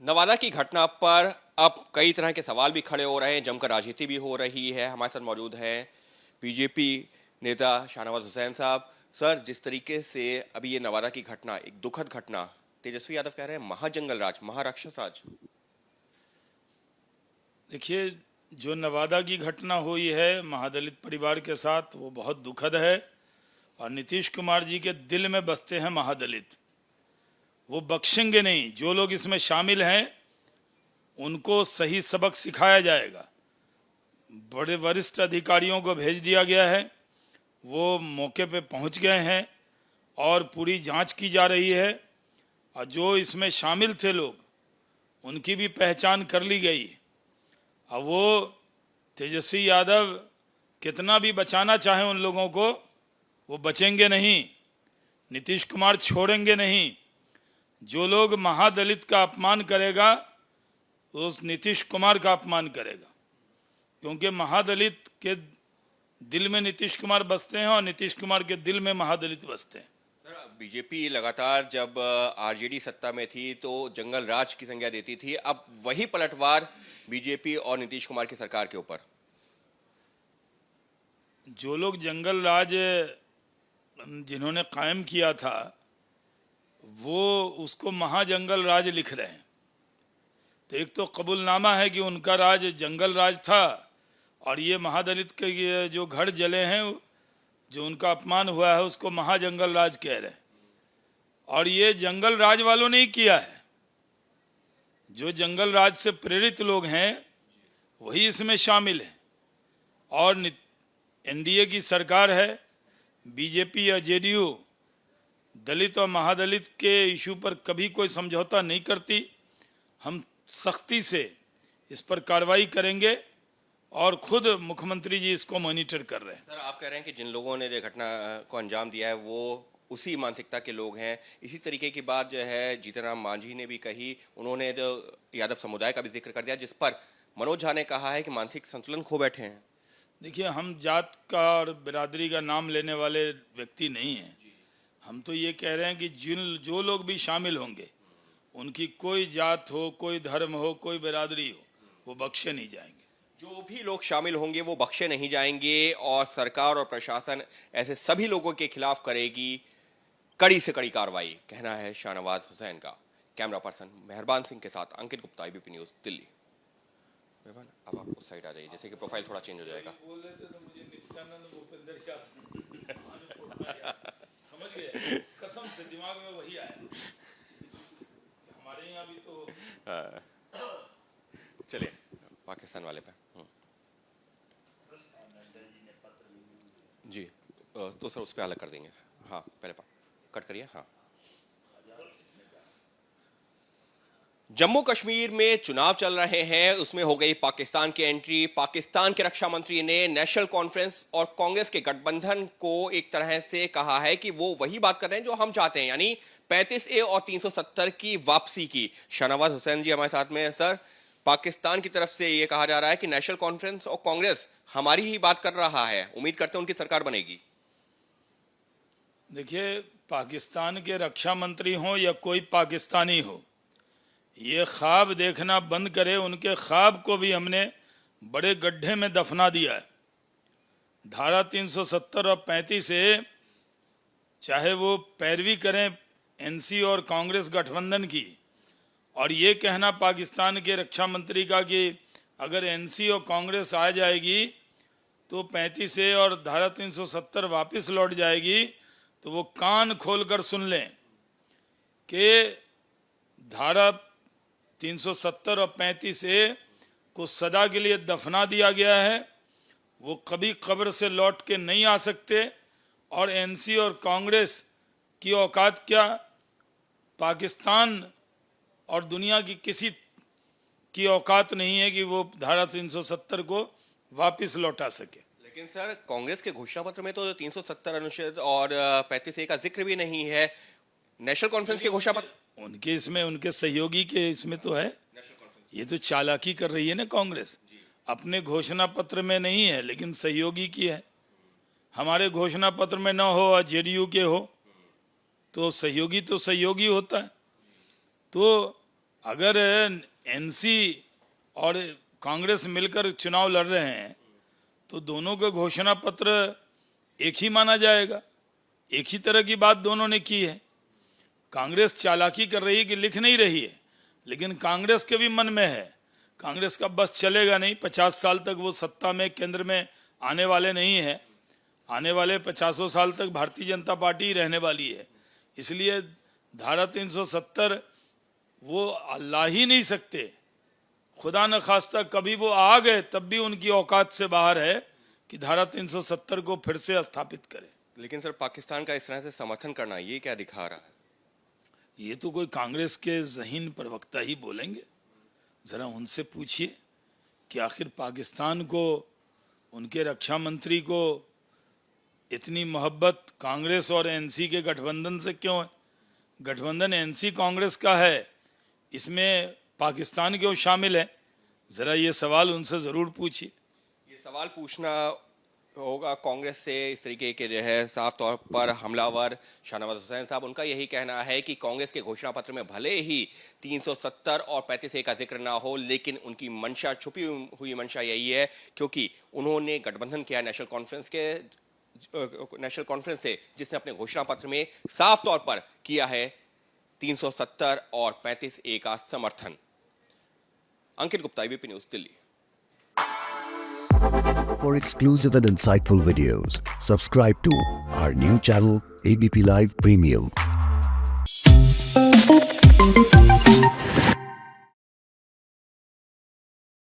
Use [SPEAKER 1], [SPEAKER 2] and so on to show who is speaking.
[SPEAKER 1] नवादा की घटना पर अब कई तरह के सवाल भी खड़े हो रहे हैं, जमकर राजनीति भी हो रही है। हमारे साथ मौजूद हैं बीजेपी नेता शाहनवाज हुसैन साहब। सर, जिस तरीके से अभी ये नवादा की घटना एक दुखद घटना, तेजस्वी यादव कह रहे हैं महाजंगल राज, महाराक्षस राज।
[SPEAKER 2] देखिए, जो नवादा की घटना हुई है महादलित परिवार के साथ वो बहुत दुखद है और नीतीश कुमार जी के दिल में बसते हैं महादलित। वो बख्शेंगे नहीं। जो लोग इसमें शामिल हैं उनको सही सबक सिखाया जाएगा। बड़े वरिष्ठ अधिकारियों को भेज दिया गया है, वो मौके पे पहुंच गए हैं और पूरी जांच की जा रही है। और जो इसमें शामिल थे लोग उनकी भी पहचान कर ली गई। अब वो तेजस्वी यादव कितना भी बचाना चाहे उन लोगों को, वो बचेंगे नहीं। नीतीश कुमार छोड़ेंगे नहीं। जो लोग महादलित का अपमान करेगा वो नीतीश कुमार का अपमान करेगा, क्योंकि महादलित के दिल में नीतीश कुमार बसते हैं और नीतीश कुमार के दिल में महादलित बसते हैं।
[SPEAKER 1] सर, बीजेपी लगातार जब आरजेडी सत्ता में थी तो जंगल राज की संज्ञा देती थी, अब वही पलटवार बीजेपी और नीतीश कुमार की सरकार के ऊपर।
[SPEAKER 2] जो लोग जंगल राज जिन्होंने कायम किया था वो उसको महाजंगल राज लिख रहे हैं। तो एक तो कबूलनामा है कि उनका राज जंगल राज था और ये महादलित के ये जो घर जले हैं, जो उनका अपमान हुआ है, उसको महाजंगल राज कह रहे हैं। और ये जंगल राज वालों ने ही किया है। जो जंगल राज से प्रेरित लोग हैं वही इसमें शामिल हैं। और एनडीए की सरकार है, बीजेपी या जेडीयू दलित और महादलित के इशू पर कभी कोई समझौता नहीं करती। हम सख्ती से इस पर कार्रवाई करेंगे और खुद मुख्यमंत्री जी इसको मॉनिटर कर रहे हैं।
[SPEAKER 1] सर, आप कह रहे हैं कि जिन लोगों ने घटना को अंजाम दिया है वो उसी मानसिकता के लोग हैं। इसी तरीके की बात जो है जीतन राम मांझी ने भी कही। उन्होंने जो यादव समुदाय का भी जिक्र कर दिया, जिस पर मनोज झा ने कहा है कि मानसिक संतुलन खो बैठे हैं।
[SPEAKER 2] देखिए, हम जात का और बिरादरी का नाम लेने वाले व्यक्ति नहीं हैं। हम तो ये कह रहे हैं कि जो लोग भी शामिल होंगे उनकी कोई जात हो, कोई धर्म हो, कोई बिरादरी हो, वो बख्शे नहीं जाएंगे।
[SPEAKER 1] जो भी लोग शामिल होंगे वो बख्शे नहीं जाएंगे और सरकार और प्रशासन ऐसे सभी लोगों के खिलाफ करेगी कड़ी से कड़ी कार्रवाई, कहना है शाहनवाज हुसैन का। कैमरा पर्सन मेहरबान सिंह के साथ अंकित गुप्ता, एबीपी न्यूज, दिल्ली। मेहरबान, अब आप उस साइड आ जाइए, जैसे कि प्रोफाइल थोड़ा चेंज हो जाएगा।
[SPEAKER 2] समझ गए? कसम से दिमाग में वही आया। हमारे यहाँ भी तो
[SPEAKER 1] चलिए पाकिस्तान वाले पे। जी, तो सर उस पर अलग कर देंगे। हाँ, पहले कट करिए। हाँ, जम्मू कश्मीर में चुनाव चल रहे हैं, उसमें हो गई पाकिस्तान की एंट्री। पाकिस्तान के रक्षा मंत्री ने नेशनल कॉन्फ्रेंस और कांग्रेस के गठबंधन को एक तरह से कहा है कि वो वही बात कर रहे हैं जो हम चाहते हैं, यानी 35A और 370 की वापसी की। शाहनवाज हुसैन जी हमारे साथ में है। सर, पाकिस्तान की तरफ से ये कहा जा रहा है कि नेशनल कॉन्फ्रेंस और कांग्रेस हमारी ही बात कर रहा है, उम्मीद करते हैं उनकी सरकार बनेगी।
[SPEAKER 2] देखिए, पाकिस्तान के रक्षा मंत्री हो या कोई पाकिस्तानी हो, ये ख्वाब देखना बंद करे। उनके ख्वाब को भी हमने बड़े गड्ढे में दफना दिया है। धारा 370 और 35A चाहे वो पैरवी करें एनसी और कांग्रेस गठबंधन की, और ये कहना पाकिस्तान के रक्षा मंत्री का कि अगर एनसी और कांग्रेस आ जाएगी तो 35A और धारा 370 वापस लौट जाएगी, तो वो कान खोलकर सुन लें कि धारा 370 और 35A को सदा के लिए दफना दिया गया है। वो कभी कब्र से लौट के नहीं आ सकते। और एनसी और कांग्रेस की औकात क्या, पाकिस्तान और दुनिया की किसी की औकात नहीं है कि वो धारा 370 को वापस लौटा सके।
[SPEAKER 1] लेकिन सर, कांग्रेस के घोषणा पत्र में तो 370 अनुच्छेद और 35A का जिक्र भी नहीं है। नेशनल कॉन्फ्रेंस के घोषणा पत्र
[SPEAKER 2] उनके इसमें उनके सहयोगी के इसमें तो है। ये तो चालाकी कर रही है ना कांग्रेस, अपने घोषणा पत्र में नहीं है लेकिन सहयोगी की है। हमारे घोषणा पत्र में ना हो और जेडीयू के हो तो सहयोगी होता है। तो अगर एनसी और कांग्रेस मिलकर चुनाव लड़ रहे हैं तो दोनों का घोषणा पत्र एक ही माना जाएगा। एक ही तरह की बात दोनों ने की है। कांग्रेस चालाकी कर रही है कि लिख नहीं रही है, लेकिन कांग्रेस के भी मन में है, कांग्रेस का बस चलेगा नहीं। 50 साल तक वो सत्ता में केंद्र में आने वाले नहीं है। आने वाले 50 साल तक भारतीय जनता पार्टी ही रहने वाली है। इसलिए धारा 370 वो ला ही नहीं सकते। खुदा न खास्ता कभी वो आ गए तब भी उनकी औकात से बाहर है कि धारा 370 को फिर से स्थापित करें।
[SPEAKER 1] लेकिन सर, पाकिस्तान का इस तरह से समर्थन करना ये क्या दिखा रहा है?
[SPEAKER 2] ये तो कोई कांग्रेस के ज़हीन प्रवक्ता ही बोलेंगे। जरा उनसे पूछिए कि आखिर पाकिस्तान को, उनके रक्षा मंत्री को इतनी मोहब्बत कांग्रेस और एनसी के गठबंधन से क्यों है? गठबंधन एनसी कांग्रेस का है, इसमें पाकिस्तान क्यों शामिल है? जरा ये सवाल उनसे जरूर पूछिए।
[SPEAKER 1] ये सवाल पूछना होगा कांग्रेस से। इस तरीके के जो है साफ तौर पर हमलावर शाहनवाज हुसैन साहब, उनका यही कहना है कि कांग्रेस के घोषणा पत्र में भले ही 370 और 35A का जिक्र ना हो, लेकिन उनकी मंशा, छुपी हुई मंशा यही है, क्योंकि उन्होंने गठबंधन किया नेशनल कॉन्फ्रेंस से, जिसने अपने घोषणा पत्र में साफ तौर पर किया है 370 और 35A का समर्थन। Ankit Gupta, ABP news, Delhi.
[SPEAKER 3] For exclusive and insightful videos, subscribe to our new channel, ABP Live Premium.